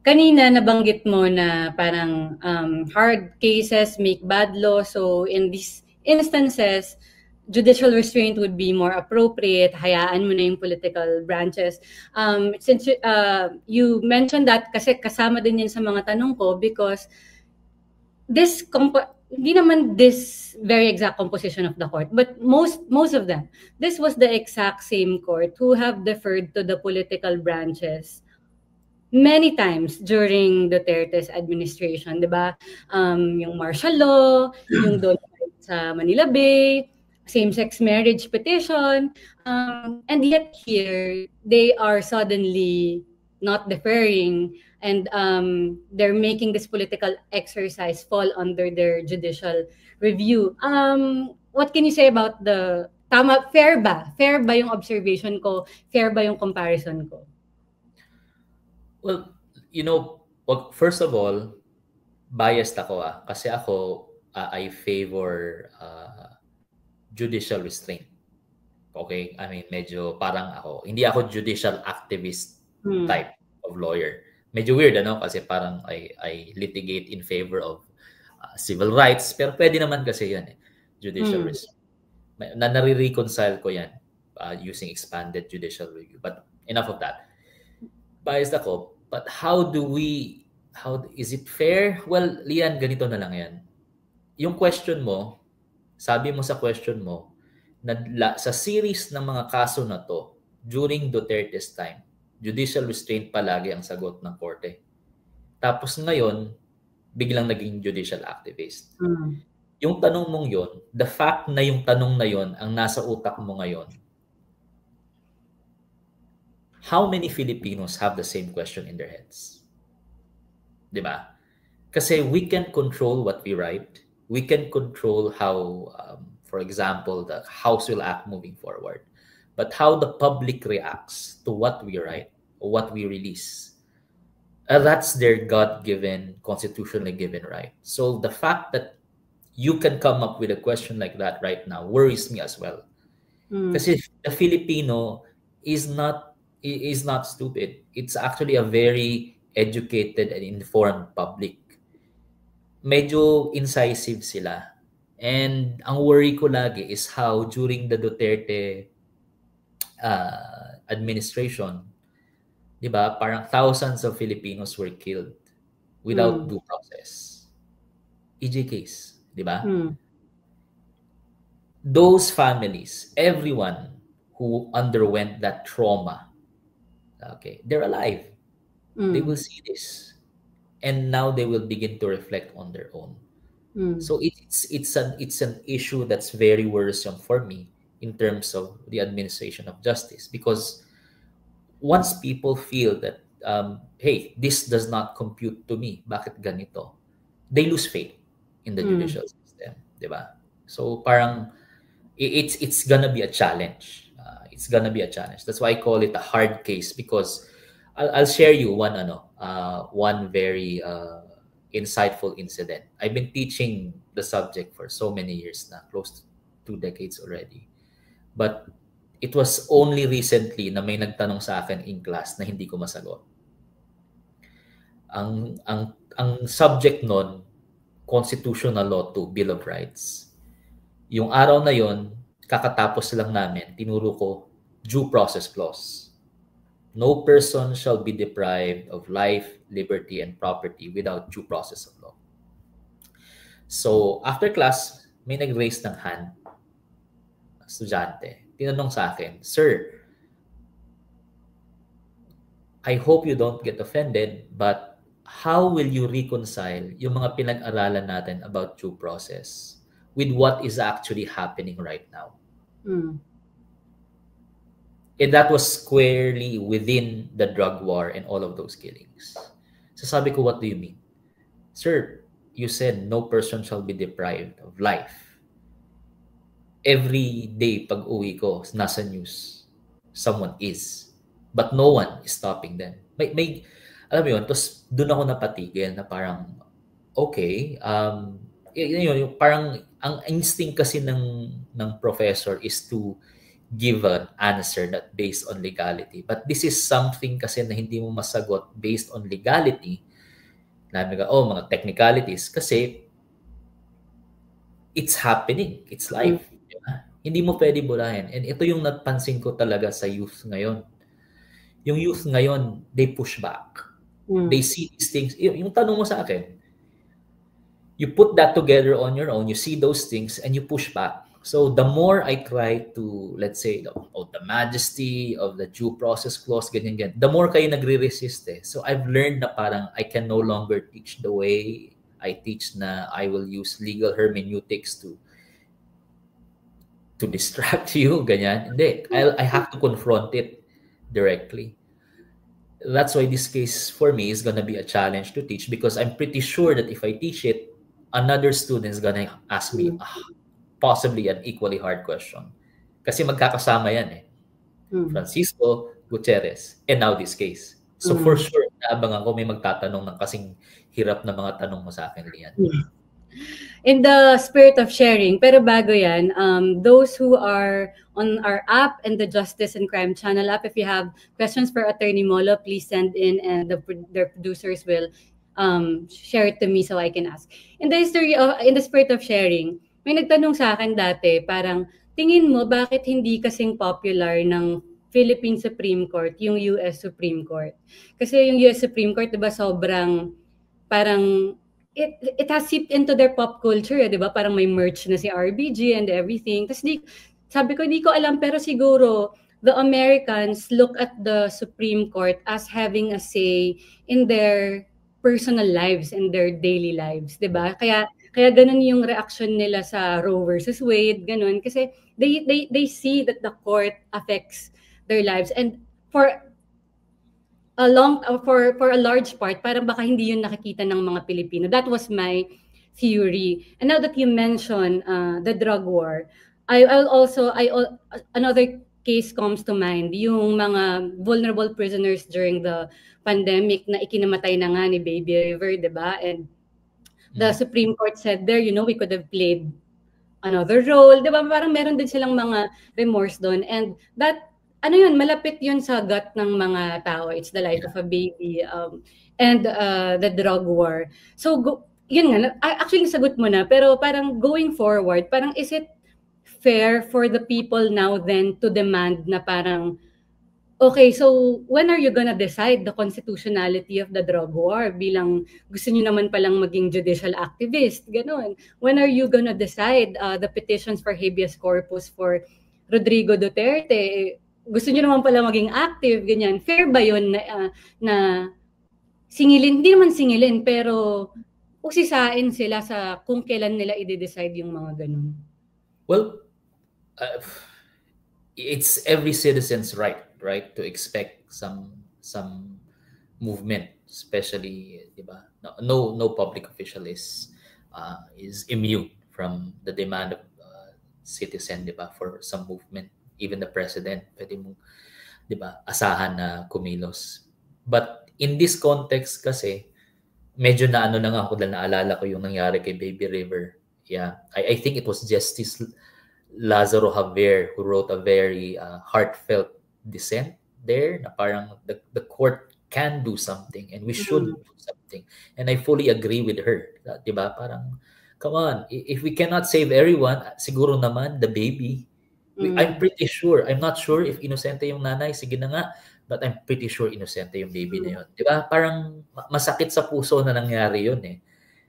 kanina nabanggit mo na parang hard cases make bad law. So in these instances, judicial restraint would be more appropriate. Hayaan mo na yung political branches. Since you mentioned that, kasi kasama din yun sa mga tanong ko, because this hindi naman this very exact composition of the court, but most of them, this was the exact same court who have deferred to the political branches many times during Duterte's administration, di ba? Yung martial law, yung dolomite sa Manila Bay, same-sex marriage petition, and yet here, they are suddenly not deferring, and they're making this political exercise fall under their judicial review. What can you say about fair ba? Fair ba yung observation ko? Fair ba yung comparison ko? Well, first of all, biased ako kasi ako I favor judicial restraint. Okay? I mean, medyo parang hindi ako judicial activist type of lawyer. Medyo weird, kasi parang I litigate in favor of civil rights, pero pwede naman kasi yan judicial restraint. Nare-reconcile ko yan using expanded judicial review. But enough of that. Biased ako, but how is it fair? Well, Lian, ganito na lang yan. Yung question mo, sabi mo sa question mo, sa series ng mga kaso na to, during Duterte's time, judicial restraint palagi ang sagot ng korte. Tapos ngayon, biglang naging judicial activist. Yung tanong mong yon, the fact na yung tanong na yon ang nasa utak mo ngayon, how many Filipinos have the same question in their heads? Diba? Kasi we can control what we write. We can control how, for example, the House will act moving forward. But how the public reacts to what we write or what we release, that's their God-given, constitutionally given right. So the fact that you can come up with a question like that right now worries me as well. Kasi the Filipino is not stupid. It's actually a very educated and informed public. Medyo incisive sila. And ang worry ko lagi is how during the Duterte administration, di ba, parang thousands of Filipinos were killed without due process. EJ case, di ba? Those families, everyone who underwent that trauma, okay, they're alive. They will see this, and now they will begin to reflect on their own. So it's an issue that's very worrisome for me in terms of the administration of justice, because once people feel that hey, this does not compute to me, bakit ganito, they lose faith in the judicial system, diba? So parang it's gonna be a challenge. It's gonna be a challenge. That's why I call it a hard case, because I'll share you one very insightful incident. I've been teaching the subject for so many years now, close to 2 decades already. But it was only recently na may nagtanong sa akin in class na hindi ko masagot. Ang subject nun, Constitutional Law 2, Bill of Rights. Yung araw na yon, kakatapos lang namin, tinuro ko due process clause. No person shall be deprived of life, liberty, and property without due process of law. So, after class, may nag-raise ng hand, estudyante. Tinanong sa akin, "Sir, I hope you don't get offended, but how will you reconcile yung mga pinag-aralan natin about due process with what is actually happening right now?" And that was squarely within the drug war and all of those killings. So sabi ko, "What do you mean?" "Sir, you said no person shall be deprived of life. Every day pag uwi ko, nasa news, someone is. But no one is stopping them." May alam mo yun, tapos doon ako napatigil na parang, okay, yun, parang ang instinct kasi ng professor is to give an answer not based on legality. But this is something kasi na hindi mo masagot based on legality. Nabi ka, mga technicalities. Kasi it's happening. It's life. Diba? Hindi mo pwede burahin. And ito yung napansin ko talaga sa youth ngayon. Yung youth ngayon, they push back. They see these things. Yung tanong mo sa akin, you put that together on your own, you see those things, and you push back. So the more I try to, let's say, the majesty of the due process clause, ganyan, the more kayo nagre-resist eh. So I've learned na parang I can no longer teach the way I teach na I will use legal hermeneutics to distract you, ganyan. Hindi. I have to confront it directly. That's why this case for me is gonna be a challenge to teach because I'm pretty sure that if I teach it, another student is gonna ask me possibly an equally hard question. Kasi magkakasama yan eh. Francisco Gutierrez, and now this case. So for sure, naabangan ko may magtatanong ng kasing hirap na mga tanong mo sa akin, Lian. In the spirit of sharing, pero bago yan, those who are on our app and the Justice and Crime Channel app, if you have questions for Attorney Molo, please send in and the producers will share it to me so I can ask. In the spirit of sharing, may nagtanong sa akin dati, parang tingin mo bakit hindi kasing popular ng Philippine Supreme Court yung US Supreme Court? Kasi yung US Supreme Court, 'di ba, sobrang parang it has seeped into their pop culture, 'di ba? Parang may merch na si RBG and everything. Tapos sabi ko, hindi ko alam, pero siguro the Americans look at the Supreme Court as having a say in their personal lives, in their daily lives, 'di ba? Kaya ganun yung reaction nila sa Roe versus Wade, ganun. Kasi they see that the court affects their lives. And for a large part, parang baka hindi yun nakikita ng mga Pilipino. That was my theory. And now that you mention the drug war, another case comes to mind, yung mga vulnerable prisoners during the pandemic na ikinamatay na nga ni Baby River, di ba? And the Supreme Court said there, we could have played another role. Di ba? Parang meron din silang mga remorse doon. And that, malapit yun sa gut ng mga tao. It's the life of a baby. And the drug war. So, yun nga. Actually, sagot mo na. Pero parang going forward, parang is it fair for the people now then to demand na parang, okay, so when are you gonna decide the constitutionality of the drug war? Bilang gusto niyo naman palang maging judicial activist, ganun. When are you gonna decide the petitions for habeas corpus for Rodrigo Duterte? Gusto niyo naman pala maging active, ganyan. Fair ba yun na singilin? Hindi naman singilin, pero usisain sila sa kung kailan nila i-decide yung mga ganun. Well, it's every citizen's right to expect some movement, especially, diba? No public official is immune from the demand of citizen, diba, for some movement. Even the president, pwede mong, diba, asahan na kumilos. But in this context kasi, medyo na nga ako dahil naalala ko yung nangyari kay Baby River. Yeah, I think it was Justice Lazaro Javier who wrote a very heartfelt dissent there na parang the court can do something and we should do something. And I fully agree with her. Diba? Parang, come on, if we cannot save everyone, siguro naman the baby. I'm pretty sure, I'm not sure if inosente yung nanay, sige na nga, but I'm pretty sure inosente yung baby na yun. Diba? Parang masakit sa puso na nangyari yun eh.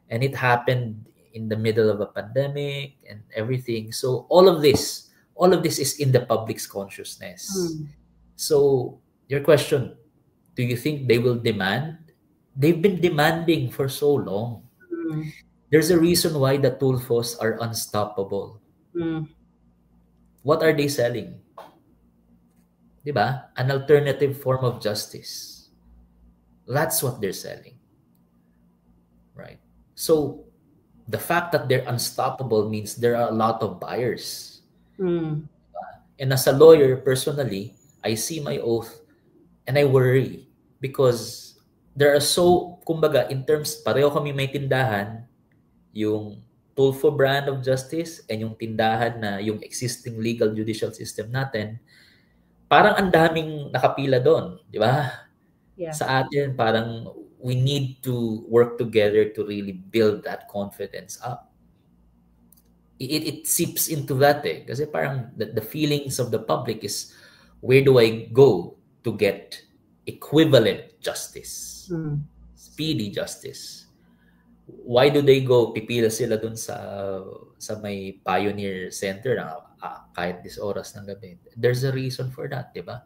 And it happened in the middle of a pandemic and everything. So all of this is in the public's consciousness. So your question, do you think they will demand? They've been demanding for so long. There's a reason why the Tulfos are unstoppable. What are they selling? Diba? An alternative form of justice. That's what they're selling. Right? So the fact that they're unstoppable means there are a lot of buyers. And as a lawyer, personally, I see my oath and I worry because there are kumbaga, in terms, pareho kami may tindahan, yung Tulfo brand of justice and yung tindahan na yung existing legal judicial system natin, parang ang daming nakapila doon, di ba? Yeah. Sa atin, parang we need to work together to really build that confidence up. It seeps into that kasi parang the feelings of the public is, where do I go to get equivalent justice? Speedy justice. Why do they go? Pipila sila dun sa may Pioneer Center na kahit this oras ng gabi. There's a reason for that, di ba?